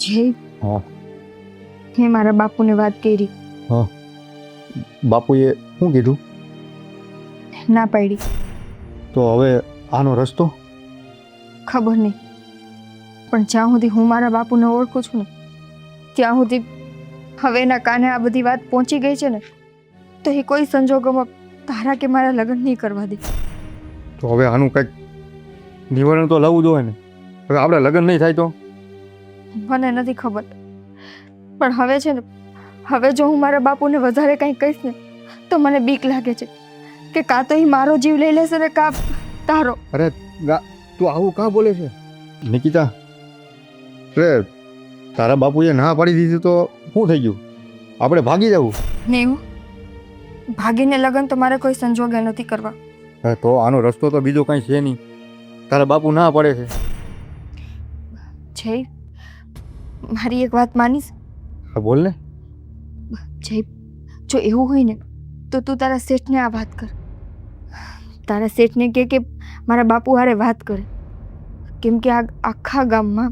જે હા મેં મારા બાપુને વાત કરી, હા બાપુએ શું કીધું? ના પાડી. તો હવે આનો રસ્તો? ખબર નહીં, પણ જ્યાં સુધી હું મારા બાપુને ઓળખું છું ને ત્યાં સુધી હવે એના કાને આ બધી વાત પહોંચી ગઈ છે ને, તો એ કોઈ સંજોગોમાં તારા કે મારા લગ્ન નહીં કરવા દે. તો હવે આનું કંઈક નિવારણ તો લાવવું જોઈએ ને. હવે આપણે લગ્ન નહીં થાય તો? મને નથી ખબર, પણ હવે છે ને, હવે જો હું મારા બાપુને વધારે કંઈ કહીશ ને તો મને બીક લાગે છે કે કાં તો એ મારો જીવ લઈ લેશે ને કાં તારો. અરે તું આવું કાં બોલે છે નિકિતા? અરે તારા બાપુએ ના પાડી દીધી તો શું થઈ ગયું? આપણે ભાગી જવું? નહીં, હું ભાગીને લગ્ન તો મારે કોઈ સંજોગે નથી કરવા. હા તો આનો રસ્તો તો બીજો કાંઈ છે નહીં. તારા બાપુ ના પડે છે. જય, મારી એક વાત માનીશ? હા બોલ ને. જય, જો એવું હોય ને તો તું તારા શેઠને આ વાત કર. તારા શેઠને કે મારા બાપુ હારે વાત કરે, કેમ કે આ આખા ગામમાં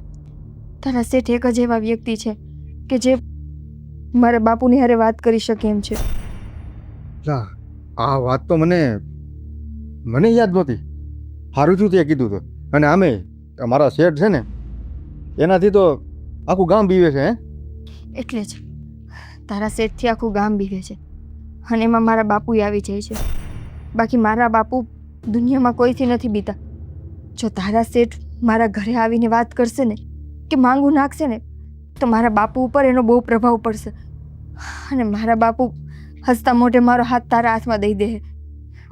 તારા શેઠ એક જ એવા વ્યક્તિ છે કે જે મારા બાપુની હારે વાત કરી શકે એમ છે. આ વાત તો મને યાદ નહોતી. સારું થયું તે કીધું તો. અને આમે મારા શેઠ છે ને એનાથી તો આખું ગામ બીવે છે. હે એટલે જ તારા શેઠથી આખું ગામ બીવે છે અને એમાં મારા બાપુ આવી જાય છે. બાકી મારા બાપુ દુનિયામાં કોઈથી નથી બીતા. જો તારા શેઠ મારા ઘરે આવીને વાત કરશે ને કે માંગુ નાખશે ને તો મારા બાપુ ઉપર એનો બહુ પ્રભાવ પડશે અને મારા બાપુ હસતા મોઢે મારો હાથ તારા હાથમાં દઈ દે.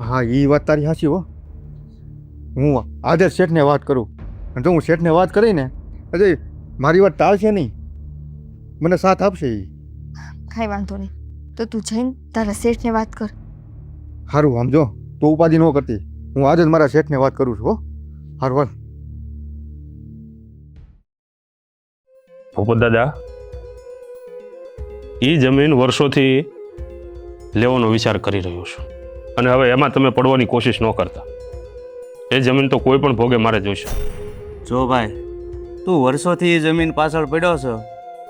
હા એ વાત તારી સાચી હો. હું આજે જ શેઠને વાત કરું, અને જો હું શેઠને વાત કરીને અજય મારી વાત ટાળશે નહીં, મને સાથ આપશે એ. કાંઈ વાંધો નહીં, તો તું જઈને તારા શેઠને વાત કર. સારું આમ જો તું ઉપાધિ ન કરતી, હું આજે જ મારા શેઠને વાત કરું છું. હો સારું હાલ. ભૂપત દાદા, એ જમીન વર્ષોથી લેવાનો વિચાર કરી રહ્યો છું, અને હવે એમાં તમે પડવાની કોશિશ ન કરતા. એ જમીન તો કોઈ પણ ભોગે મારે જોઈશે. જો ભાઈ, તું વર્ષોથી એ જમીન પાછળ પડ્યો છો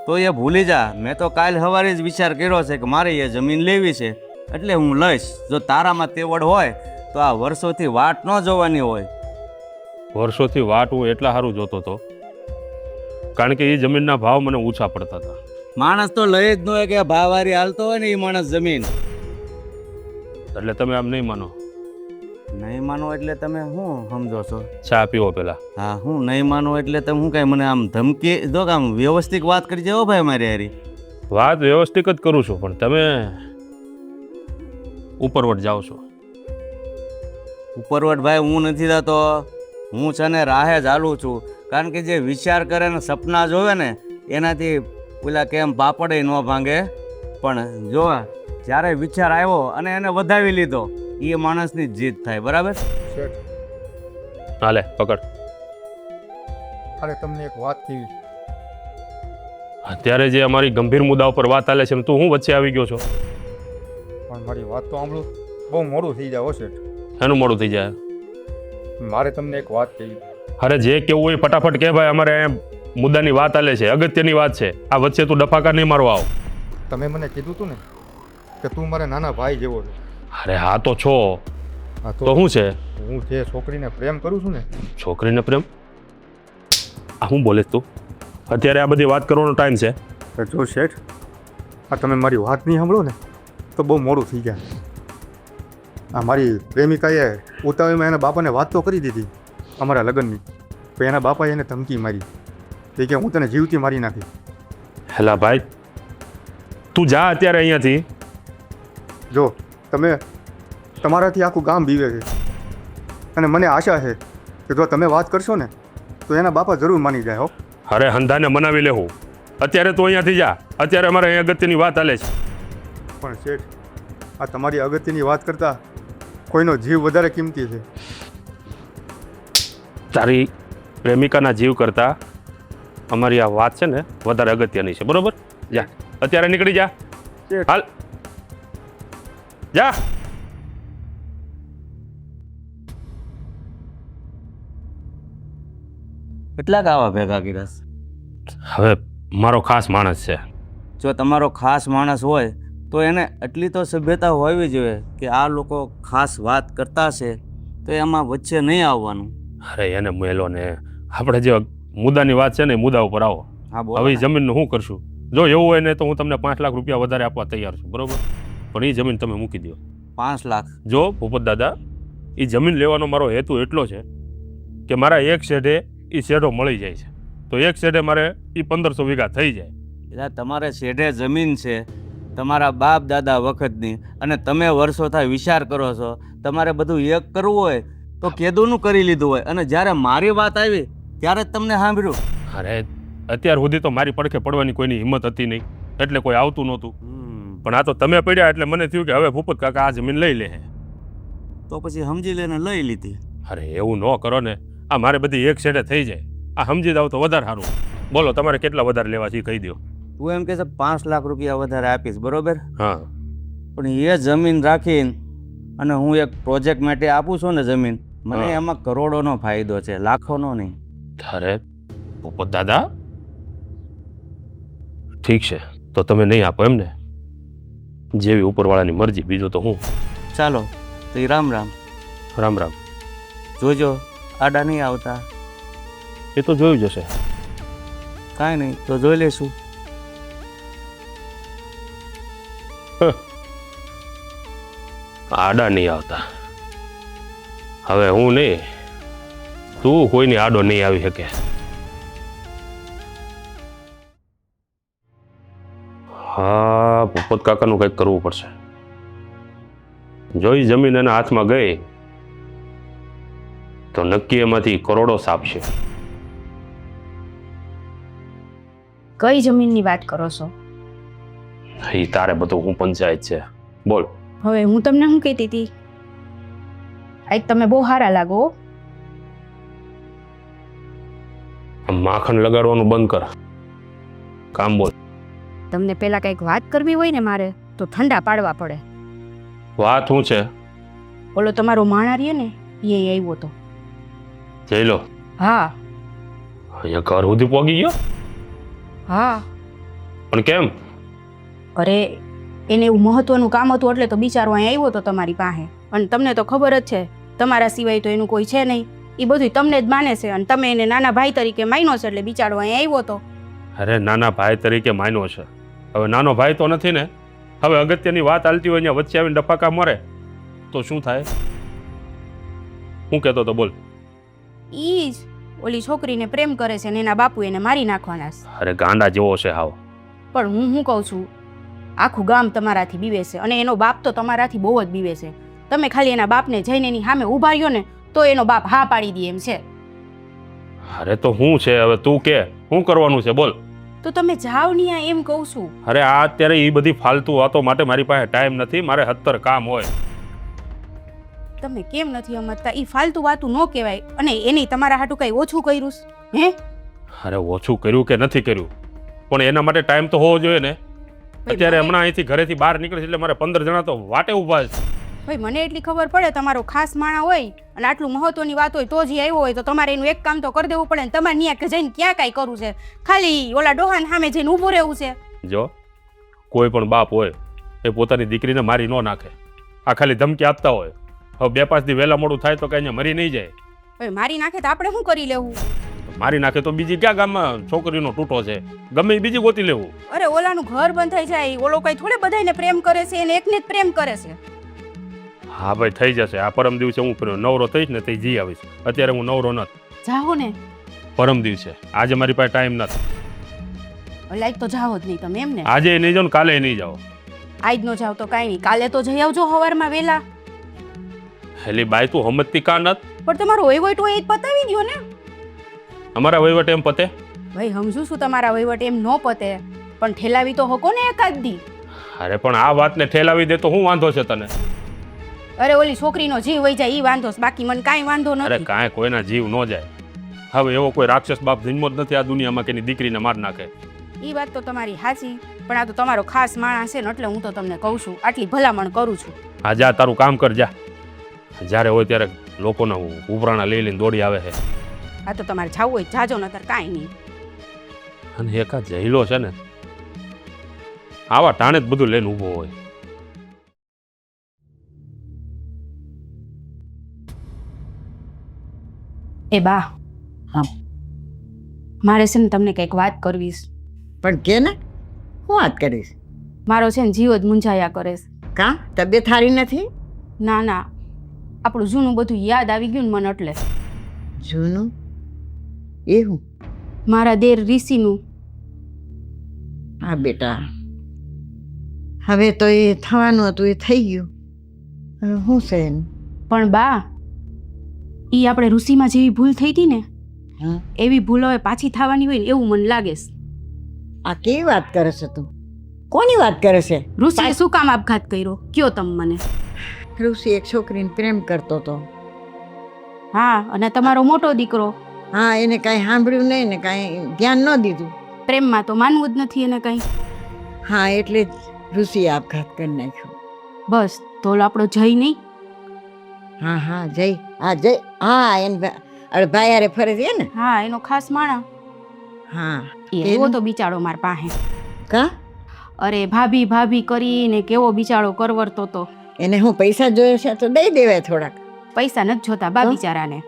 તો એ ભૂલી જા. મેં તો કાલ સવારે જ વિચાર કર્યો છે કે મારે એ જમીન લેવી છે, એટલે હું લઈશ. જો તારામાં તેવડ હોય તો આ વર્ષોથી વાટ ન જોવાની હોય. વર્ષોથી વાટ હું એટલા સારું જોતો હતો કારણ કે એ જમીનના ભાવ મને ઊંચા પડતા હતા. માણસ તો લઈ જ ન હોય કે ભાવવારી હાલતો હોય ને એ માણસ જમીન. એટલે તમે આમ નહીં માનો? નહીં માનો એટલે તમે શું સમજો છો? ચા પીવો પેલા. હા, હું નહીં માનો એટલે તમે શું કાંઈ મને આમ ધમકી દો કે આમ વ્યવસ્થિત વાત કરી જાઓ ભાઈ મારી હારી. વાત વ્યવસ્થિત જ કરું છું, પણ તમે ઉપરવટ જાઓ છો. ઉપરવટ ભાઈ હું નથી થતો. હું છે ને રાહે જ હાલું છું, કારણ કે જે વિચાર કરે ને સપના જોવે ને એનાથી પેલા કેમ પાપડે ન ભાંગે. પણ જો જ્યારે વિચાર આવ્યો અને એને વધાવી લીધો એ માણસની જીત થાય. બરાબર? શેઠ હાલે પકડ. અરે તમને એક વાત કહી. અત્યારે જે અમારી ગંભીર મુદ્દા ઉપર વાત ચાલે છે, તું હું વચ્ચે આવી ગયો છો? પણ મારી વાત તો સાંભળો. બહુ મોડું થઈ જાય હો શેઠ. એનું મોડું થઈ જાય. મારે તમને એક વાત કહી. અરે જે કેવું હોય ફટાફટ કે ભાઈ, અમારે મુદ્દાની વાત ચાલે છે, અગત્યની વાત છે. આ વચ્ચે તું ડફાકાર નહીં મારવા આવ. તમે મને કીધું હતું ને કે તું મારા નાના ભાઈ જેવો છે. અરે હા તો છો. હા તો શું છે? હું જે છોકરીને પ્રેમ કરું છું ને. છોકરીને પ્રેમ? આ શું બોલે તું? અત્યારે આ બધી વાત કરવાનો ટાઈમ છે? જો શેઠ, આ તમે મારી વાત નહીં સાંભળો ને તો બહુ મોડું થઈ જાય. આ મારી પ્રેમિકાએ ઉતાવળમાં એના બાપાને વાત તો કરી દીધી અમારા લગ્નની, પણ એના બાપાએ એને ધમકી મારી. એ કે હું તને જીવતી મારી નાખી. હેલા ભાઈ, તું જા અત્યારે અહીંયાથી. જો તમે તમારાથી આખું ગામ બીવે છે, અને મને આશા છે કે જો તમે વાત કરશો ને તો એના બાપા જરૂર માની જાય. હો અરે હંધાને મનાવી લેવું. અત્યારે તું અહીંયાથી જા. અત્યારે અમારે અહીંયા અગત્યની વાત ચાલે છે. પણ શેઠ, આ તમારી અગત્યની વાત કરતાં કોઈનો જીવ વધારે કિંમતી છે. તારી પ્રેમિકાના જીવ કરતાં અમારી આ વાત છે ને વધારે અગત્યની છે. બરોબર? જા અત્યારે નીકળી જા. હાલ જા. કેટલાક આવા ભેગા કર્યા? હવે મારો ખાસ માણસ છે. જો તમારો ખાસ માણસ હોય તો એને એટલી તો સભ્યતા હોવી જોઈએ કે આ લોકો ખાસ વાત કરતા છે તો એમાં વચ્ચે નહીં આવવાનું. અરે એને મેલો ને, આપણે જે મુદ્દાની વાત છે ને એ મુદ્દા ઉપર આવો. હા હવે એ જમીનનું શું કરશું? જો એવું હોય ને તો હું તમને 5 લાખ રૂપિયા વધારે આપવા તૈયાર છું, બરોબર? પણ એ જમીન તમે મૂકી દો. 5 લાખ? જો ભૂપત દાદા, એ જમીન લેવાનો મારો હેતુ એટલો છે કે મારા એક શેઢે એ શેઢો મળી જાય છે, તો એક શેઢે મારે એ 1500 વીઘા થઈ જાય. એટલે તમારે શેઢે જમીન છે તમારા બાપ દાદા વખતની, અને તમે વર્ષો થાય વિચાર કરો છો. તમારે બધું એક કરવું હોય તો કેદુનું કરી લીધું હોય, અને જ્યારે મારી વાત આવી ત્યારે જ તમને સાંભળ્યું. અરે અત્યાર સુધી તો મારી પડખે પડવાની કોઈની હિંમત હતી નહીં, એટલે કોઈ આવતું નહોતું. પણ આ તો તમે પડ્યા એટલે મને થયું કે હવે ભૂપત કાકા આ જમીન લઈ લે. તો પછી સમજી લઈને લઈ લીધી. અરે એવું ન કરો ને, આ મારે બધી એક શેઢે થઈ જાય. આ સમજી જાવ તો વધારે સારું. બોલો તમારે કેટલા વધારે લેવા છે કહી દો. તું એમ કે છે 5 લાખ રૂપિયા વધારે આપીશ, બરોબર? હા. પણ એ જમીન રાખીને અને હું એક પ્રોજેક્ટ માટે આપું છું ને જમીન, મને એમાં કરોડોનો ફાયદો છે, લાખોનો નહીં. અરે ભૂપત દાદા, ઠીક છે તો તમે નહીં આપો એમ ને? જેવી ઉપરવાળાની મરજી, બીજું તો હું. ચાલો તો રામ રામ. રામ રામ. જોજો આડા નહીં આવતા. એ તો જોયું જશે. કાંઈ નહીં તો જોઈ લેશું. આડા નહીં આવતા. હવે હું નહીં, તું કોઈની આડો નહીં આવી શકે. હા, ભૂપત કાકાનું કંઈક કરવું પડશે. જો એ જમીન એના હાથમાં ગઈ તો નક્કી એમાંથી કરોડો સાપશે. કઈ જમીનની વાત કરો છો? એ તારે બધું હું પંચાયત છે, બોલ. હવે હું તમને શું કહેતી હતી? આજ તમે બહુ સારા લાગો. માખણ લગાડવાનું બંધ કર, કામ બોલ. તમને પેલા કંઈક વાત કરવી હોય ને મારે તો ઠંડા પાડવા પડે. વાત શું છે? ઓલો તમારો માણા રહ્યો ને એ આવ્યો તો. જઈ લો. હા અહીંયા ઘર સુધી પહોંચી ગયો? હા. પણ કેમ? અરે એને એવું મહત્વનું કામ હતું એટલે તો બિચારો અહીં આવ્યો તો તમારી પાસે. અને તમને તો ખબર જ છે તમારા સિવાય તો એનું કોઈ છે નહીં. એ બધું તમને જ માને છે અને તમે એને નાના ભાઈ તરીકે માન્યો છે એટલે બિચારો અહીં આવ્યો તો. અરે નાના ભાઈ તરીકે માન્યો છે, હવે નાનો ભાઈ તો નથી ને. હવે અગત્યની વાત હાલતી હોય અહીંયા વચ્ચે આવીને ડફાકા મરે તો શું થાય? હું કહેતો તો બોલ. ઈ જ ઓલી છોકરીને પ્રેમ કરે છે ને એના બાપુ એને મારી નાખવાના છે. અરે ગાંડા જેવો છે હાવ. પણ હું શું કહું છું, આખું ગામ તમારાથી બીવે છે અને એનો બાપ તો તમારાથી બહુ જ બીવે છે. તમે ખાલી એના બાપને જઈને એની સામે ઊભા રહ્યો ને તો એનો બાપ હા પાડી દે એમ છે. અરે તો શું છે હવે, તું કે શું કરવાનું છે બોલ. તો તમે જાઓ નહીં આ એમ કહું છું. અરે આ અત્યારે એ બધી ફાલતુ વાતો માટે મારી પાસે ટાઈમ નથી, મારે 70 કામ હોય. તમે કેમ નથી સમજતા? એ ફાલતુ વાતું ન કહેવાય. અને એની તમારા હાટું કઈ ઓછું કર્યું છે? હે? અરે ઓછું કર્યું કે નથી કર્યું, પણ એના માટે ટાઈમ તો હોવો જોઈએ ને. અત્યારે હમણાં અહીંથી ઘરેથી બહાર નીકળે એટલે મારે 15 જણા તો વાટે ઊભા છે. ભાઈ મને એટલી ખબર પડે તમારો ખાસ માણા હોય અને આટલું મહત્વની વાત હોય તો જ આવ્યો હોય તો તમારે એનું એક કામ તો કરી દેવું પડે ને. તમારે ત્યાં જઈને ક્યાં કાંઈ કરવું છે? ખાલી ઓલા ડોહાન સામે જઈને ઊભું રહેવું છે. જો કોઈ પણ બાપ હોય એ પોતાની દીકરીને મારી ન નાખે, આ ખાલી ધમકી આપતા હોય. હવે 2-5 દી વહેલા મોડું થાય તો કઈ અહીંયા મરી નહીં જાય. ભાઈ મારી નાખે તો આપણે શું કરી લેવું? મારી નાખે તો બીજી ક્યાં ગામમાં છોકરીનો તૂટો છે, ગમે એ બીજી ગોતી લેવું. અરે ઓલાનું ઘર બંધ થઈ જાય, ઓલો કઈ થોડે બધાને પ્રેમ કરે છે એને એકને જ પ્રેમ કરે છે. હા ભાઈ થઈ જશે. આ પરમ દિવસે હું નવરો થઈશ ને તે જી આવીશ. અત્યારે હું નવરો નથી. જાઓ ને. પરમ દિવસે, આજે મારી પાસે ટાઈમ નથી. લાઈક તો જાઓ જ નહીં તમે એમ ને? આજે નહીં જાઓ ને કાલે નહીં જાઓ. આજ નો જાવ તો કાંઈ નહીં, કાલે તો જઈ આવજો સવારમાં વહેલા. હેલી બાઈ તું હમજતી કા નત? પણ તમારો વહીવટ હોય એ જ પતાવી દો ને. અમારા વહીવટ એમ પતે? ભાઈ સમજુ છું તમારા વહીવટ એમ ન પતે, પણ ઠેલાવી તો હકો ને એકાદ દી. અરે પણ આ વાતને ઠેલાવી દે તો શું વાંધો છે તને? અરે ઓલી છોકરીનો જીવ વહી જાય ઈ વાંધો છે, બાકી મને કાંઈ વાંધો અરે નથી. કાંઈ કોઈના જીવ ન જાય. હવે એવો કોઈ રાક્ષસ બાપ જન્મો જ નથી આ દુનિયામાં કે એની દીકરીને માર નાખે. ઈ વાત તો તમારી સાચી, પણ આ તો તમારો ખાસ માણસ છે ને એટલે હું તો તમને કહું છું, આટલી ભલામણ કરું છું. હા જા તારું કામ કર જા. જ્યારે હોય ત્યારે લોકોના ઉપરાણા લઈ લઈને દોડી આવે છે. આ તો તમારે જાવું હોય જાજો નતર કાંઈ નહીં. અને એકા જઈલો છે ને આવા ટાણે જ બધું લઈને ઊભો હોય. એ બા, હા. મારે છે ને તમને કંઈક વાત કરવી છે. પણ કે ને હું વાત કરીશ? મારો છે ને જીવ જ મૂંઝાયા કરે છે. કાં તબિયત સારી નથી? ના ના, આપણું જૂનું બધું યાદ આવી ગયું ને મને એટલે. જૂનું એ હું? મારા દેર ઋષિનું. હા બેટા, હવે તો એ થવાનું હતું એ થઈ ગયું. હવે શું છે એનું? પણ બા, એ આપણે ઋષિમાં જેવી ભૂલ થઈ હતી ને હા, એવી ભૂલ હવે પાછી થવાની હોય ને એવું મને લાગે છે. આ કેવી વાત કરે છે તું? કોની વાત કરે છે? ઋષિએ શું કામ આપઘાત કર્યો કયો તમે મને? ઋષિ એક છોકરીને પ્રેમ કરતો હતો. હા, અને તમારો મોટો દીકરો હા, એને કાંઈ સાંભળ્યું નહીં ને કાંઈ ધ્યાન ન દીધું. પ્રેમમાં તો માનવું જ નથી એને કંઈ. હા, એટલે જ ઋષિએ આપઘાત કરી નાખ્યો. બસ તો ઓલો આપણો જઈ નહીં. હા હા, જય. હા જય. હા, એને ભાઈ હારે ફરે છે ને? હા, એનો ખાસ માણસ. હા. એ એવો તો બિચારો માર પાસે. કા અરે ભાભી ભાભી કરીને કેવો બિચારો કરવરતો તો. એને હું પૈસા જોઈએ છે તો દઈ દેવાય થોડાક. પૈસા નથી જોતા બા તો? બિચારાને.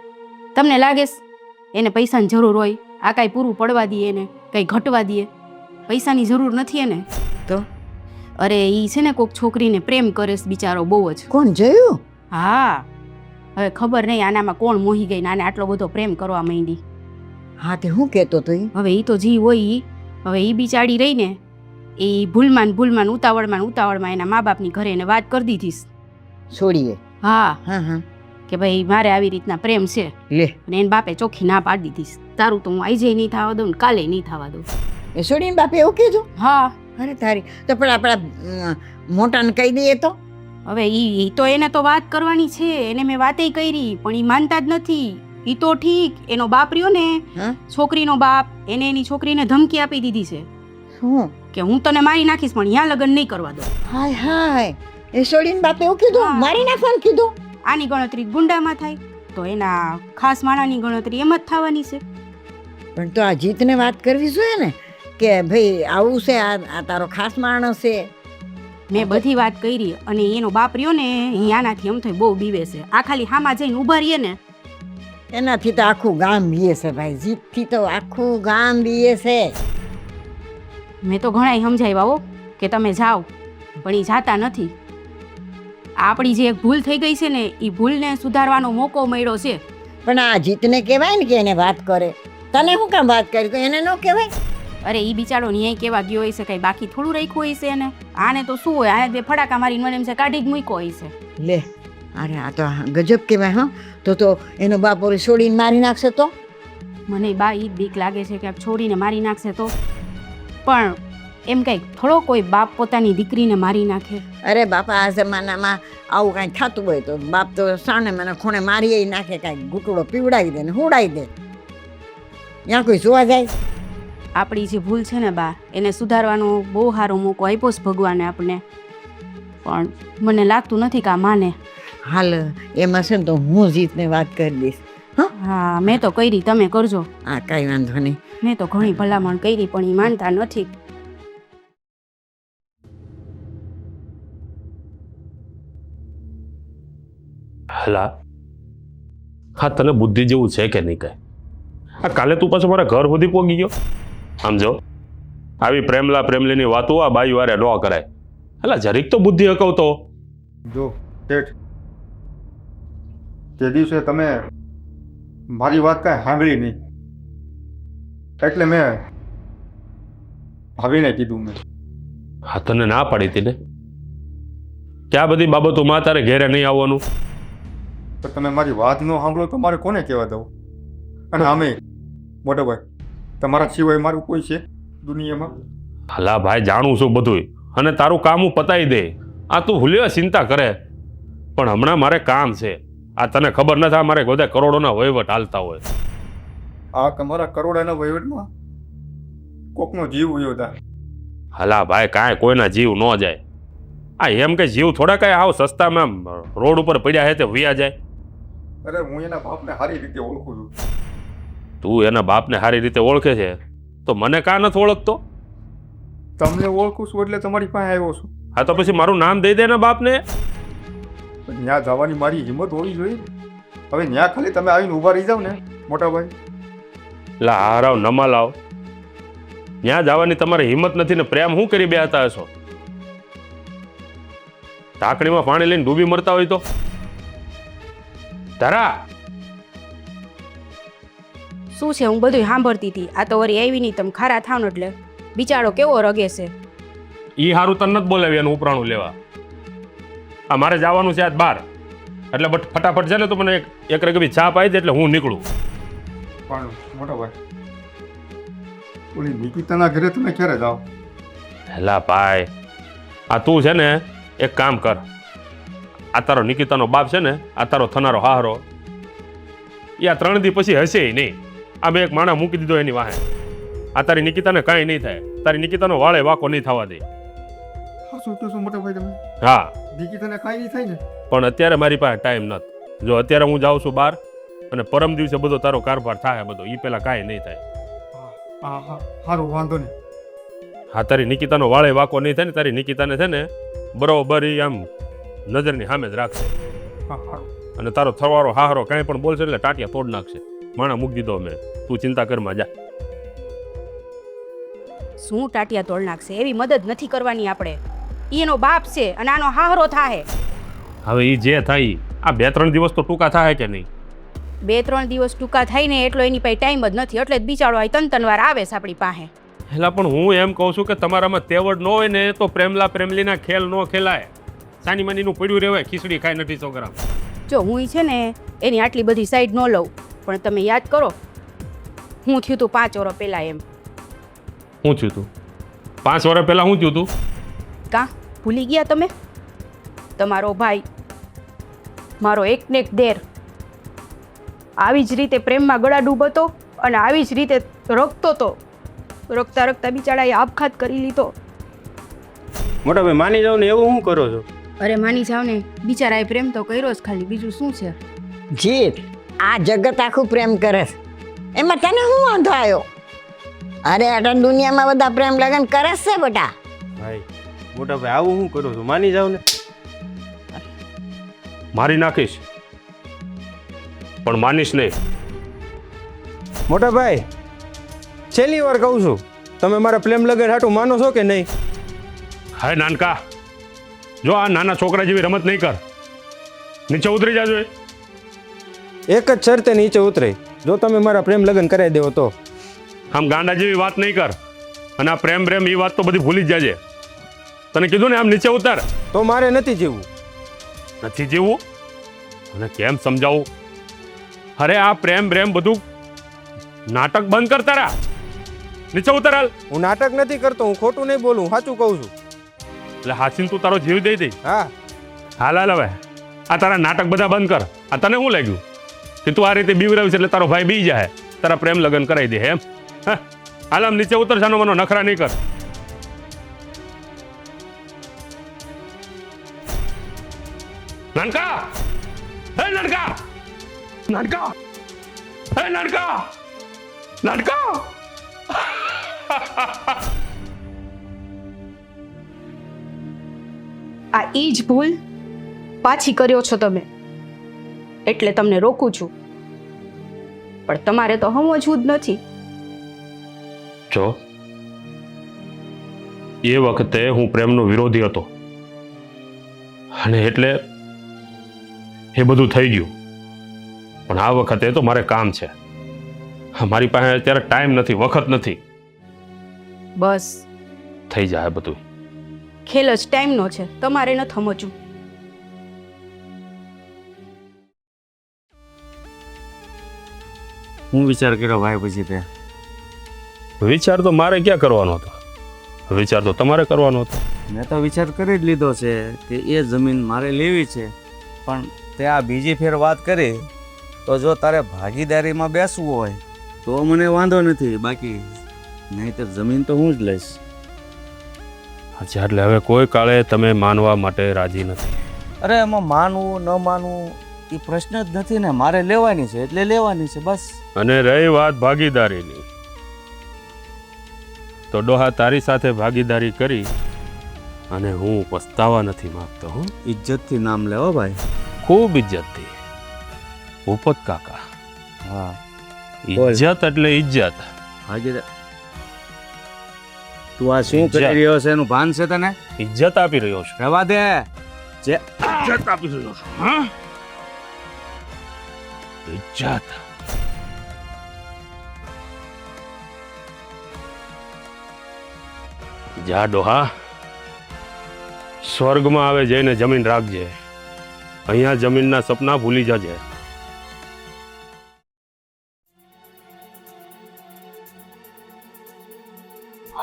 તમને લાગે છે એને પૈસાની જરૂર હોય? આ કાંઈ પૂરું પડવા દઈએ એને, કંઈ ઘટવા દઈએ? પૈસાની જરૂર નથી એને. તો અરે ઈ છે ને કોઈક છોકરીને પ્રેમ કરે છે બિચારો બહુ જ. કોણ જોયું? હા, હવે ખબર નહીં આનામાં કોણ મોહી ગઈ ને આને આટલો બધો પ્રેમ કરવા માંડી. હા, તે હું કહેતો તો એ? હવે ઈ તો જી હોય ઈ. હવે ઈ બિચારી રહીને એ ભૂલમાં ઉતાવળમાં એના મા બાપની ઘરે એને વાત કરી દીધી. છોડીએ? હા, હા હા, કે ભાઈ મારે આવી રીતના પ્રેમ છે. લે. અને એને બાપે ચોખ્ખી ના પાડી દીધી. તારું તો હું આજે નહીં થવા દઉં ને કાલે નહીં થવા દઉં. એ છોડીને બાપે એવું કીધું? હા, અરે તારી તો પણ આપણા મોટાને કહી દઈએ તો? હવે ઈ તો એને તો વાત કરવાની છે, એને મેં વાતે કરી પણ ઈ માનતા જ નથી. ઈ તો ઠીક, એનો બાપ રહ્યો ને, હા, છોકરીનો બાપ, એને એની છોકરીને ધમકી આપી દીધી છે શું? કે હું તને મારી નાખીશ પણ ત્યાં લગ્ન નહીં કરવા દઉં. હાય હાય, એ છોડીને બાપે એવું કીધું? હા. મારી નાખવાનું કીધું? આની ગણતરી ગુંડામાં થાય તો એના ખાસ માણાની ગણતરી એમ જ થવાની છે. પણ તો આ જીતને વાત કરવી જોઈએ ને કે ભાઈ આવું છે, આ તારો ખાસ માણસ છે. મેં બધી વાત કરી અને એનો બાપ રહ્યો ને આનાથી એમ થાય બહુ બીવે છે. આ ખાલી હામાં જઈને ઊભા રહીએ ને એનાથી તો આખું ગામ બીએ છે ભાઈ. જીતથી તો આખું ગામ બીએ છે. મેં તો ઘણાય સમજાવ્યા હો કે તમે જાઓ, પણ એ જાતા નથી. આપણી જે એક ભૂલ થઈ ગઈ છે ને એ ભૂલને સુધારવાનો મોકો મળ્યો છે. પણ આ જીતને કહેવાય ને કે એને વાત કરે. તને શું કામ વાત કરી? તો એને ન કહેવાય? અરે એ બિચારો ન્યાય કેવા ગયો હોય છે, કઈ બાકી થોડું રાખ્યું હોય છે એને. આને તો શું હોય, આને બે ફડાકા મારીને મને એમ છે કાઢી જ મૂક્યો હોય છે. લે, અરે આ તો ગજબ કહેવાય. હા, તો એનો બાપ ઓલી છોડીને મારી નાખશે તો? મને બા ઈ જ બીક લાગે છે કે છોડીને મારી નાખશે તો. પણ એમ કંઈક થોડો કોઈ બાપ પોતાની દીકરીને મારી નાખે. અરે બાપા, આ જમાનામાં આવું કાંઈ થતું હોય તો બાપ તો સાને મને ખૂણે મારી નાખે, કાંઈક ઘૂંટડો પીવડાવી દે ને હુડાવી દે. ત્યાં કોઈ જોવા જાય? આપણી જે ભૂલ છે ને બા, એને સુધારવાનો બહુ સારો મોકો આપ્યો છે ભગવાને આપણને, પણ મને લાગતું નથી કે આ માને. હાલ એમાં છે ને તો હું જીતને વાત કરી દઈશ. હા, મેં તો કરી, તમે કરજો. હા, કાંઈ વાંધો નહીં. મેં તો ઘણી ભલામણ કરી પણ એ માનતા નથી. હલા, હા તને બુદ્ધિ જેવું છે કે નહીં કઈ? આ કાલે તું પાછો મારા ઘર સુધી પહોંચી ગયો. સમજો, આવી પ્રેમલીની વાતો આ બાઈ વારે ન કરાય. હલા જરીક તો બુદ્ધિ હકવતો. જો શેઠ, તે દિવસે તમે મારી વાત કાંઈ સાંભળી નહીં, એટલે મેં ભાવીને કીધું. મેં હા તને ના પાડી હતી ને કે આ બધી બાબતોમાં તારે ઘેરે નહીં આવવાનું. તો તમે મારી વાત ન સાંભળો તો મારે કોને કહેવા દઉં? અને આમે મોટો ભાઈ, તમારા સિવાય મારું કોઈ છે દુનિયામાં? હલા ભાઈ, જાણું છું બધું અને તારું કામ હું પતાવી દે. આ તું ભૂલ્યો ચિંતા કરે, પણ હમણાં મારે કામ છે. આ તને ખબર નથી, આ મારે બધા કરોડોના વહીવટ હાલતા હોય. આ તમારા કરોડાના વહીવટમાં કોકનો જીવ વયો થાય. હલા ભાઈ, કાંઈ કોઈના જીવ ન જાય. આ એમ કે જીવ થોડા કાંઈ આવ સસ્તામાં રોડ ઉપર પડ્યા હે તે વયા જાય. અરે હું એના બાપને સારી રીતે ઓળખું છું. તું એના બાપને સારી રીતે ઓળખે છે તો મને કાં નથી ઓળખતો? તમને ઓળખું છું એટલે તમારી પાસે આવ્યો છું. હા તો પછી મારું નામ દઈ દે ને બાપને. પણ ત્યાં જવાની મારી હિંમત હોવી જોઈએ. હવે ત્યાં ખાલી તમે આવીને ઊભા રહી જાવ ને મોટા ભાઈ. લા હારાવ નમા લાવ, ત્યાં જવાની તમારી હિંમત નથી ને પ્રેમ શું કરી બેહતા હશો? ઢાંકણીમાં પાણી લઈને ડૂબી મરતા હોય તો? તારા શું છે, હું બધું સાંભળતી હતી. આ તો વળી આવી નહીં, તમે ખારા થાવ ને એટલે બિચારો કેવો રગે છે. ઈ હારું તને નથી બોલાવી એનું ઉપરાણું લેવા. આ મારે જવાનું છે આજ બહાર, એટલે બટ ફટાફટ છે ને તો મને એક રગબી ચા પાઈ દે એટલે હું નીકળું. પણ મોટા ભાઈ, ઓલી નિકિતાના ઘરે તમે ક્યારે જાઓ? હેલા ભાઈ, આ તું છે ને એક કામ કર, આ તારો નિકિતાનો બાપ છે ને, આ તારો થનારો હારો, એ આ 3 દી પછી હશે નહીં. આ મેં એક માણા મૂકી દીધો એની વાહે. આ તારી નિકિતાને કાંઈ નહીં થાય, તારી નિકિતાનો વાળે વાકો નહીં થવા દે. શું કહો છો મોટા ભાઈ તમે? હા, નિકિતાને કાંઈ નહીં થાય ને? પણ અત્યારે મારી પાસે ટાઈમ નથી. જો અત્યારે હું જાઉં છું બહાર અને પરમ દિવસે બધો તારો કારભાર થાય બધો, એ પહેલાં કાંઈ નહીં થાય. હા હા, સારું, વાંધો નહીં. હા, તારી નિકિતાનો વાળે વાકો નહીં થાય ને, તારી નિકિતાને છે ને બરોબર ઈ આમ નજરની સામે જ રાખશે. હા સારું. અને તારો થવારો હારો કાંઈ પણ બોલશે એટલે ટાટિયા તોડ નાખશે. માણા મૂકી દીધો મેં, તું ચિંતા કરમાં જા. શું ટાટિયા તોડ નાખશે? એવી મદદ નથી કરવાની આપણે. ઈ એનો બાપ છે અને આનો હાહરો થાય. હવે એ જે થાય, આ 2-3 દિવસ તો ટૂંકા થાય કે નહીં? 2-3 દિવસ ટૂંકા થાય ને એટલો એની પાસે ટાઈમ જ નથી, એટલે જ બિચારો આ તન વાર આવે છે આપણી પાસે. એટલે પણ હું એમ કહું છું કે તમારામાં તેવડ ન હોય ને તો પ્રેમલા પ્રેમલીના ખેલ ન ખેલાય. સાની માનીનું પડ્યું રહેવાય, ખીચડી ખાય નથી છોકરા. જો હું છે ને એની આટલી બધી સાઈડ ન લઉં, પણ તમે યાદ કરો હું થયું તું 5 વર્ષ પહેલાં. એમ શું થયું તું 5 વર્ષ પહેલાં? શું થયું તું? કાં ભૂલી ગયા તમે? તમારો ભાઈ, મારો એકને એક દેર, આવી જ રીતે પ્રેમમાં ગળા ડૂબતો અને આવી જ રીતે રખતો તો. રખતા રખતા બિચારાએ આપઘાત કરી લીધો. મોટા ભાઈ માની જાવ ને એવું શું કરો છો? અરે માની જાવ ને, બિચારાએ પ્રેમ તો કર્યો જ, ખાલી બીજું શું છે? જીત, આ જગત આખું પ્રેમ કરે છે, એમાં તને શું વાંધો આવ્યો? અરે આટલા દુનિયામાં બધા પ્રેમ લગન કરે છે બેટા. ભાઈ મોટા ભાઈ આવું શું કરો છો? માની જાવ ને. મારી નાખીશ પણ માનીશ નહીં. મોટા ભાઈ છેલ્લી વાર કહું છું, તમે મારા પ્રેમ લગન હાટું માનો છો કે નહીં? હાય નાનકા, જો આ નાના છોકરા જેવી રમત નહીં કર, નીચે ઉતરી જાજો. એક જ શરતે નીચે ઉતરે, જો તમે મારા પ્રેમ લગન કરાવી દેવો તો. આમ ગાંડા જેવી વાત નહીં કર, અને આ પ્રેમ પ્રેમ એ વાત તો બધી ભૂલી જ જાજે. તને કીધું ને આમ નીચે ઉતાર. તો મારે નથી જીવવું. નથી જીવવું? અને કેમ સમજાવું? અરે આ પ્રેમ પ્રેમ બધું નાટક બંધ કર તારા. નીચે ઉતાર હાલ. હું નાટક નથી કરતો, હું ખોટું નહીં બોલું, સાચું કહું છું. એટલે હાસીન તું તારો જીવ દઈ દઈ. હા હાલ હાલ હવે આ તારા નાટક બધા બંધ કર. આ તને શું લાગ્યું કે તું આ રીતે બીવરાવીશ એટલે તારો ભાઈ બી જાય, તારા પ્રેમ લગ્ન કરાવી દે એમ? હા હાલ આમ નીચે ઉતર, સાનો મનો નખરા નહીં કર. નાનકા, હે નાનકા, નાનકા, હે નાનકા, નાનકા. આ ઈ જ ભૂલ પાછી કર્યો છો તમે, એટલે તમને રોકું છું, પણ તમારે તો સમજવું જ નથી. જો એ વખતે હું પ્રેમનો વિરોધી હતો અને એટલે એ બધું થઈ ગયું, પણ આ વખતે તો મારે કામ છે. મારી પાસે અત્યારે ટાઈમ નથી, વખત નથી. બસ થઈ જાય બધું. ખેલ જ ટાઈમનો છે, તમારે ન સમજવું. હું વિચાર કર્યો ભાઈ પછી તે? વિચાર તો મારે ક્યાં કરવાનો હતો, વિચાર તો તમારે કરવાનો હતો. મેં તો વિચાર કરી જ લીધો છે કે એ જમીન મારે લેવી છે, પણ તે આ બીજી ફેર વાત કરી તો જો તારે ભાગીદારીમાં બેસવું હોય તો મને વાંધો નથી, બાકી નહીં તો જમીન તો હું જ લઈશ. અચ્છા, એટલે હવે કોઈ કાળે તમે માનવા માટે રાજી નથી? અરે એમાં માનવું ન માનવું એ પ્રશ્ન જ નથી ને, મારે લેવાની છે એટલે લેવાની છે બસ. અને રહી વાત ભાગીદારીની, તો ડોહા તારી સાથે ભાગીદારી કરી અને હું પસ્તાવા નથી માંગતો હું ઇજ્જતથી નામ લેવો ભાઈ. ખૂબ ઇજ્જતથી ભૂપત કાકા. હા ઇજ્જત એટલે ઇજ્જત. ભાગીદાર તું આ શું કરી ઇજ્જત. રહ્યો છે એનું ભાન છે તને? ઇજ્જત આપી રહ્યો છું. રહેવા દે. જે ઇજ્જત આપી રહ્યો છું. હા ઇજ્જત. જા ડોહા, સ્વર્ગમાં આવે જઈને જમીન રાખજે. અહીંયા જમીનના સપના ભૂલી જજે.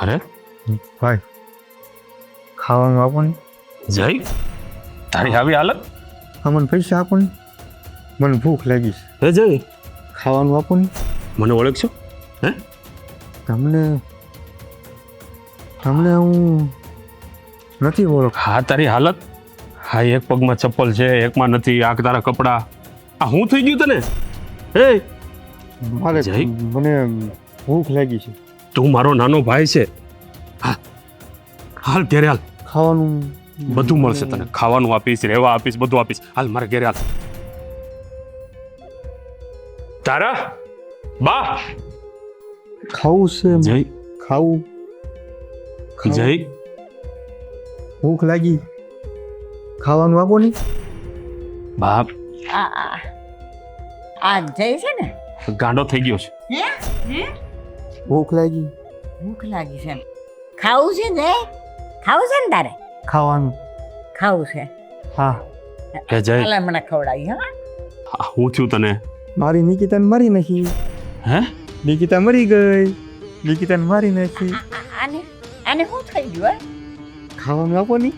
અરે ભાઈ ખાવાનું આપો ને. જય, તારી આવી હાલત. અમને પૈસા આપો ને, મને ભૂખ લાગી છે. હે જય, ખાવાનું આપો ને. મને ઓળખશો? હે તમને તમને હું નથી ઓળખ. હા તારી હાલત. હા એક પગમાં ચપ્પલ છે, એકમાં નથી. આ તારા કપડા. આ હું થઈ ગયું તને? હે મારે જય. મને ભૂખ લાગી છે. તું મારો નાનો ભાઈ છે. હા હાલ ઘેરે હાલ. ખાવાનું બધું મળશે તને. ખાવાનું આપીશ, રહેવા આપીશ, બધું આપીશ. હાલ મારે ઘેરે હાલ. તારા બા ખાવું છે. જય ખાવું જય. ભૂખ લાગી. ખાવાનું આપો ને. બાપ આ જય છે ને, ગાંડો થઈ ગયો છે. ભૂખ લાગી. ભૂખ લાગી છે. ખાવું છે ને? ખાવું છે ને તારે? ખાવાનું. ખાવું છે. હા. હે જય, હાલે મને ખવડાવી. હા આ હું થયું તને? મારી નિકિતાને મારી નાખી. હે નિકિતા મરી ગઈ. નિકિતાને મારી નાખી. આને આને શું થઈ ગયું? ખાવાનું આપો ને.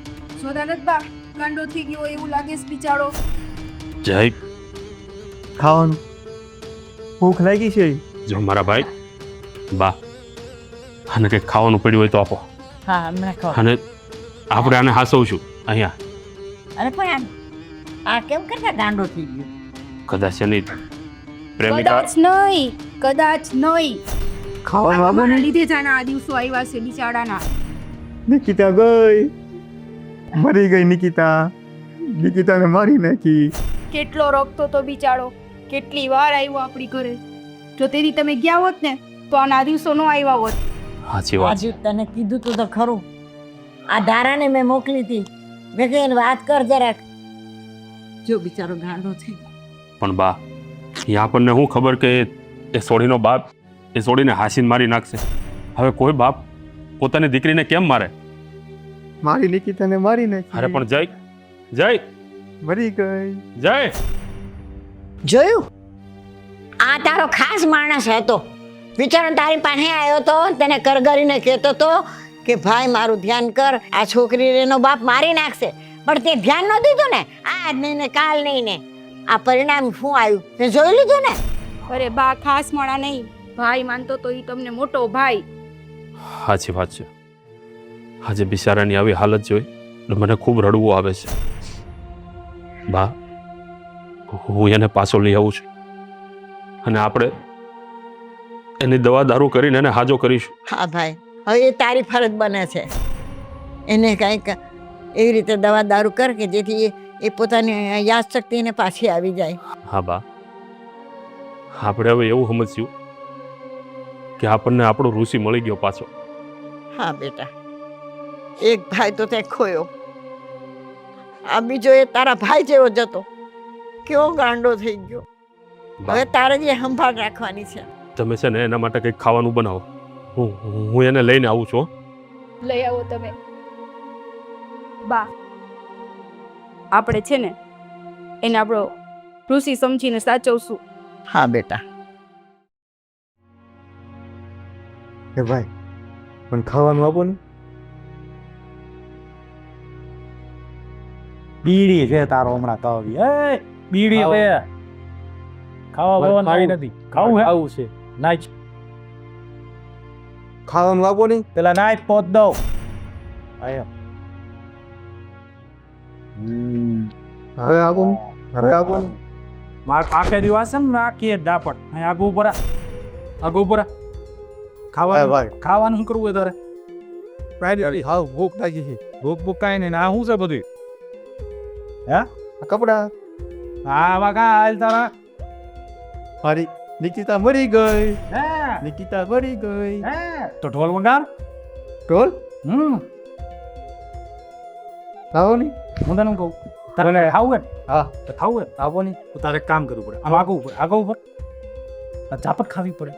સોદાનત બા ગાંડો થઈ ગયો એવું લાગે છે બિચારો. જય, ખાવાનું. ભૂખ લાગી છે. જો મારા ભાઈ બા, આને કંઈક ખાવાનું પડ્યું હોય તો આપો. હા હમણાં ખબર. અને આપણે આને હાસવશું અહીંયા. અને પણ આ કેમ કરતા ગાંડો થઈ ગયો? કદાચ એની પ્રેમિકા. કદાચ નહીં, કદાચ નહીં. ખાવાનું આપો ને. આપવાના લીધે જ આના આ દિવસો આવ્યા છે બિચારાના. નિકિતા ગઈ. મરી ગઈ નિકિતા. નિકિતાને મારી નાખી. કેટલો રખતો તો બિચારો, કેટલી વાર આવ્યો આપણી ઘરે. જો તેથી તમે ગયા હોત ને તો આના દિવસો નો આવ્યા હોત. સાચી વાત. આજુ તને કીધું તું તો ખરું. આ ધારાને મેં મોકલી હતી. મેં કહીને વાત કર જરાક. જો બિચારો ગાંડો થઈ ગયો. પણ બા, એ આપણને શું ખબર કે એ સોડીનો બાપ એ સોડીને હાસીને મારી નાખશે. હવે કોઈ બાપ પોતાની દીકરીને કેમ મારે? મારી નિકિતાને મારી નાખી. અરે પણ જય, જય, મરી ગઈ. જય. જોયું? આ તારો ખાસ માણસ હતો. બિચારો તારી પાસે આવ્યો તો, તેને કરગરીને કહેતો તો કે ભાઈ મારું ધ્યાન કર, આ છોકરીને એનો બાપ મારી નાખશે. પણ તે ધ્યાન ન દીધું ને. આજ નહીં ને કાલ નહીં ને આ પરિણામ શું આવ્યું તે જોઈ લીધું ને. અરે બા ખાસ મળા નહીં, ભાઈ માનતો તો ઈ તમને મોટો ભાઈ. સાચી વાત છે. આજે બિચારાની આવી હાલત જોઈ એટલે મને ખૂબ રડવું આવે છે. બા, હું એને પાછો લઈ આવું છું અને આપણે એની દવા દારૂ કરીને એને હાજો કરીશું. હા ભાઈ, હવે એ તારી ફરજ બને છે. એને કંઈક એવી રીતે દવા દારૂ કર કે જેથી એ પોતાની યાદશક્તિ એને પાછી આવી જાય. હા બા, આપણે હવે એવું સમજ્યું કે આપણને આપણો ઋષિ મળી ગયો પાછો. હા બેટા, એક ભાઈ તો તે ખોયો. આ બીજો એ તારા ભાઈ જેવો જ હતો. કેવો ગાંડો થઈ ગયો. બા, હવે તારે જે સંભાળ રાખવાની છે. તમે છે ને એના માટે કંઈક ખાવાનું બનાવો. હું એને લઈને આવું છું હો. લઈ આવો તમે. બા, આપણે છે ને એને આપણો ઋષિ સમજીને સાચવશું. હા બેટા. એ ભાઈ પણ ખાવાનું આપો ને. બીડી છે તારો હમણાં કાવી. એ બીડી ખાવા. બે ખાવા બાવાનું આવી નથી. ખાવું હે? આવું છે. નાચ ખાવાનું આપો ને. પેલા નાચ પોત દઉં. આયો. હવે આપો ને. હવે આપો ને. માર પાકે દિવસ છે ને આખી દાપટ અહીં આગુ ઉપર આ. આગુ ઉપર આ. ખાવાનું ભાઈ ખાવાનું શું કરવું હોય તારે ભાઈ હાવ ભૂખ લાગી છે ભૂખ કાંઈ નહીં ને આ શું છે બધું આ કપડા હા આવા કાં હાલ તારા મારી નિકિતા મરી ગઈ હે નિકિતા મરી ગઈ હે તો ઢોલ વગાડ ટોલ આવો નહીં હું તને કહું તારે ખાવું હે હા તો ખાવું હે આવો નહીં તો તારે એક કામ કરવું પડે આમ આગળ ઉપર આ ચાપટ ખાવી પડે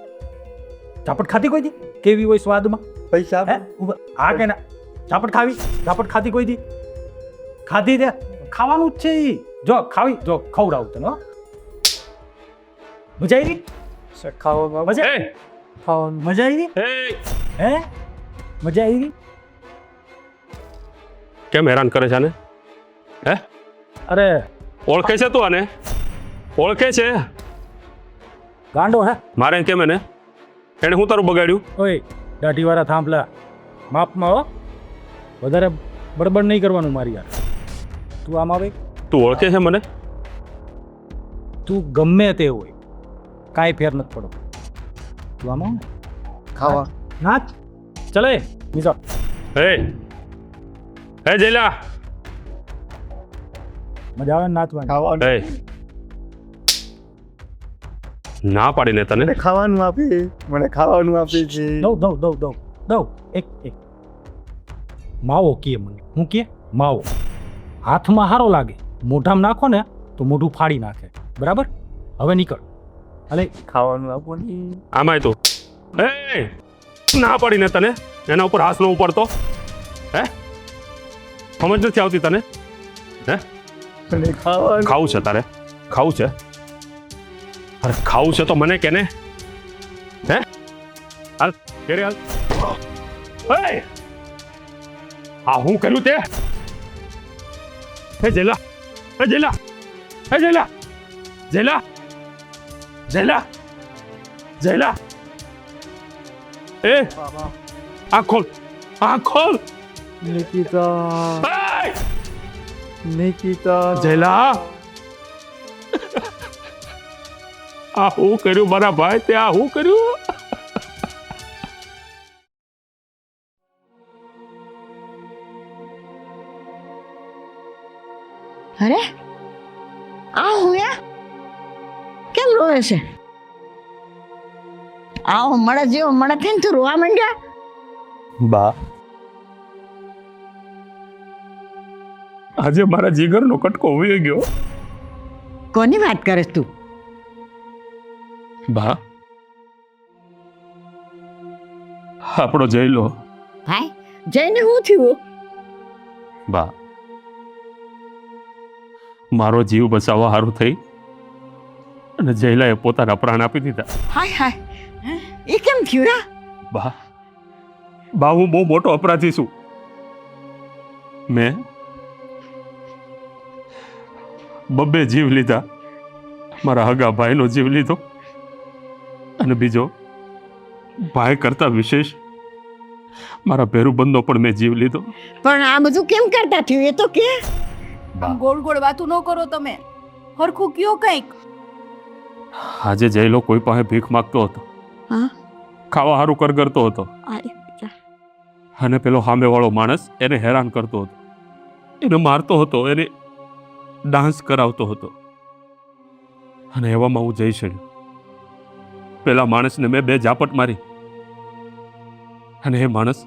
ચાપટ ખાધી કોઈ દી કેવી હોય સ્વાદમાં પૈસા હે ઉભા. હા કે ના ચાપટ ખાધી કોઈ દી ખાધી તે ખાવાનું જ છે ઈ જો ખવડાવું તને હો. મજા આવી ખાવામાં મજા એ ખાવાનું મજા આવી એ હે મજા આવી કેમ હેરાન કરે છે આને હે અરે ઓળખે છે તું આને ઓળખે છે ગાંડો હે મારે કેમ એને એને હું તારું બગાડ્યું ઓય દાઢીવાળા થાંભલા માપમાં હો વધારે બડબડ નહીં કરવાનું મારી યાર તું આમ આવે તું ઓળખે છે મને તું ગમે તે હોય કાંઈ ફેર નથી પડો તું આમ આવ ને ખાવા નાચ ચલે નીચો હે હે જયલા મજા આવે ને નાચવાની ખાવાનું હે ના પાડીને તને મને ખાવાનું આપે મને ખાવાનું આપે છે દઉં એક માવો કે મને હું કે માવો હાથમાં સારો લાગે મોઢામાં નાખો ને તો મોઢું ફાડી નાખે બરાબર હવે નીકળ અલે ખાવાનું આપો ને આમાંય તું હે ના પાડીને તને એના ઉપર હાથ ન ઉપાડતો હે સમજ નથી આવતી તને હે મને ખાવાનું ખાવું છે તારે ખાવું છે અરે ખાવું છે તો મને કે ને હે હાલ ઘેરે હાલ હે આ હું કર્યું તે હે જેલા હે જેલા હે જેલા જેલા જેલા જેલા એ આંખ ખોલ નિકિતા એ! નિકિતા જેલા આ હું કર્યું મારા ભાઈ તે આ હું કર્યું અરે આ હું યા કેમ રોવે છે આવો મળે જેવો મળે થઈને તું રોવા માંડ્યા બા આજે મારા જીગરનો કટકો વહી ગયો કોની વાત કરે તું બા આપણો જયલો ભાઈ જઈને શું થયું બા મારો જીવ બચાવવા સારું થઈ અને જયલાએ પોતાના પ્રાણ આપી દીધા હાય હાય એ કેમ થયું રા બા બા હું બહુ મોટો અપરાધી છું મેં બબ્બે જીવ લીધા મારા હગા ભાઈનો જીવ લીધો અને બીજો ભાઈ કરતા વિશેષ મારા ભેરુબંધનો પણ મેં જીવ લીધો પણ આ બધું કેમ કરતા થયું એ તો કે આમ ગોળ ગોળ વાતું ન કરો તમે હરખું કયો કંઈક આજે જયલો કોઈ પાસે ભીખ માંગતો હતો હા ખાવા સારું કરગરતો હતો અરે અને પેલો સામેવાળો માણસ એને હેરાન કરતો હતો એને મારતો હતો એને ડાન્સ કરાવતો હતો અને એવામાં હું જઈ ચડ્યો પેલા માણસને મેં 2 ઝાપટ મારી અને એ માણસ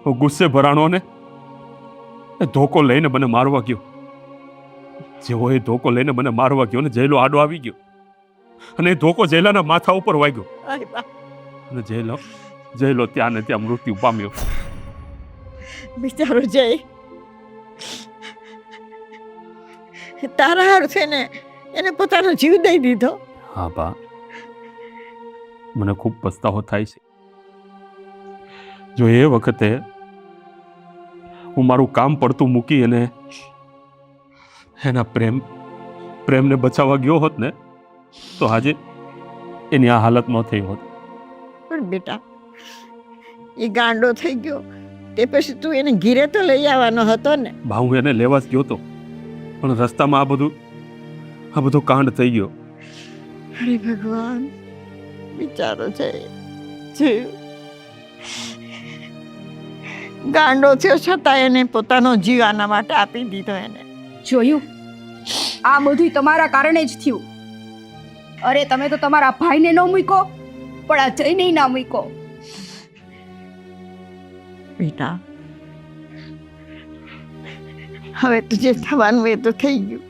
હું ગુસ્સે ભરાણો ને એ ધોકો લઈને મને મારવા ગયો જેવો એ ધોકો લઈને મને મારવા ગયો ને જયલો આડો આવી ગયો અને એ ધોકો જયલાના માથા ઉપર વાગ્યો અરે બા અને જયલો ત્યાં ને ત્યાં મૃત્યુ પામ્યો બિચારો જય તારા હાર છે ને એને પોતાનો જીવ દઈ દીધો હા બા મને ખૂબ પસ્તાવો થાય છે જો એ વખતે હું મારું કામ પડતું મૂકી અને એના પ્રેમને બચાવવા ગયો હોત ને તો આજે એની આ હાલત ન થઈ હોત પણ બેટા એ ગાંડો થઈ ગયો તે પછી તું એને ઘીરે તો લઈ આવવાનો હતો ને બા હું એને લેવા જ ગયો તો પણ રસ્તામાં આ બધો કાંડ થઈ ગયો અરે ભગવાન બિચારો છે જીવ ગાંડો થયો છતાં એને પોતાનો જીવ આના માટે આપી દીધો એને. જોયું, આ બધું તમારા કારણે જ થયું. અરે તમે તો તમારા ભાઈને ન મૂકો, પણ આ જઈને ના મૂકો. બેટા, હવે તો જે થવાનું એ તો થઈ ગયું,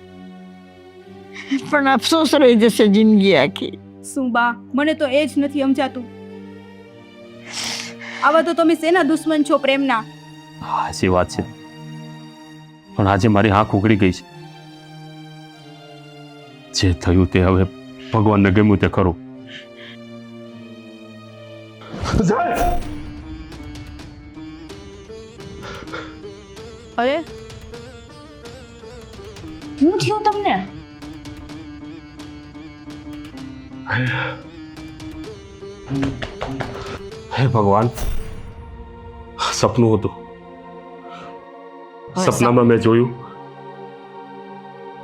પણ અફસોસ રહી જશે જિંદગી આખી. શું બા, મને તો એ જ નથી સમજાતું. આવા તો તમે શેના દુશ્મન છો પ્રેમના? સાચી વાત છે, પણ આજે મારી આંખ ઉઘડી ગઈ છે. જે થયું તે હવે ભગવાનને ગમ્યું તે ખરું. અરે હું થયું તમને? હે ભગવાન, સપનું હતું. સપનામાં મેં જોયું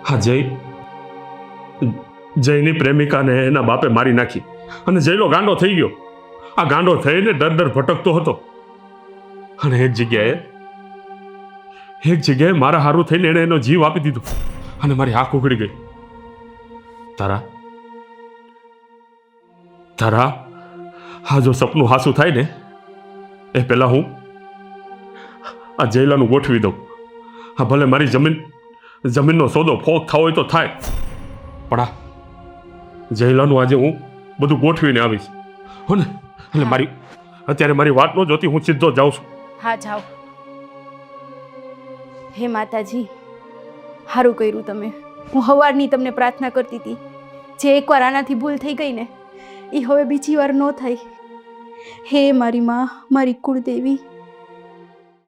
હા જયની પ્રેમિકાને એના બાપે મારી નાખી અને જયલો ગાંડો થઈ ગયો. આ ગાંડો થઈને દર દર ભટકતો હતો અને એક જગ્યાએ મારા હારું થઈને એણે એનો જીવ આપી દીધો અને મારી આંખ ઉઘડી ગઈ. તારા આ જો સપનું હાસું થાય ને એ પહેલા હું આ જયલાનું ગોઠવી દઉં. હા ભલે મારી જમીનનો સોદો ફોક થવો હોય તો થાય, પણ આ જયલાનું આજે હું બધું ગોઠવીને આવીશ હો ને. એટલે અત્યારે મારી વાત ન જોતી, હું સીધો જાઉં છું. હા જાઓ. હે માતાજી, સારું કર્યું તમે. હું સવારની તમને પ્રાર્થના કરતી હતી, જે એકવાર આનાથી ભૂલ થઈ ગઈ ને એ હવે બીજી વાર ન થાય. હે મારી માં, મારી કુળદેવી,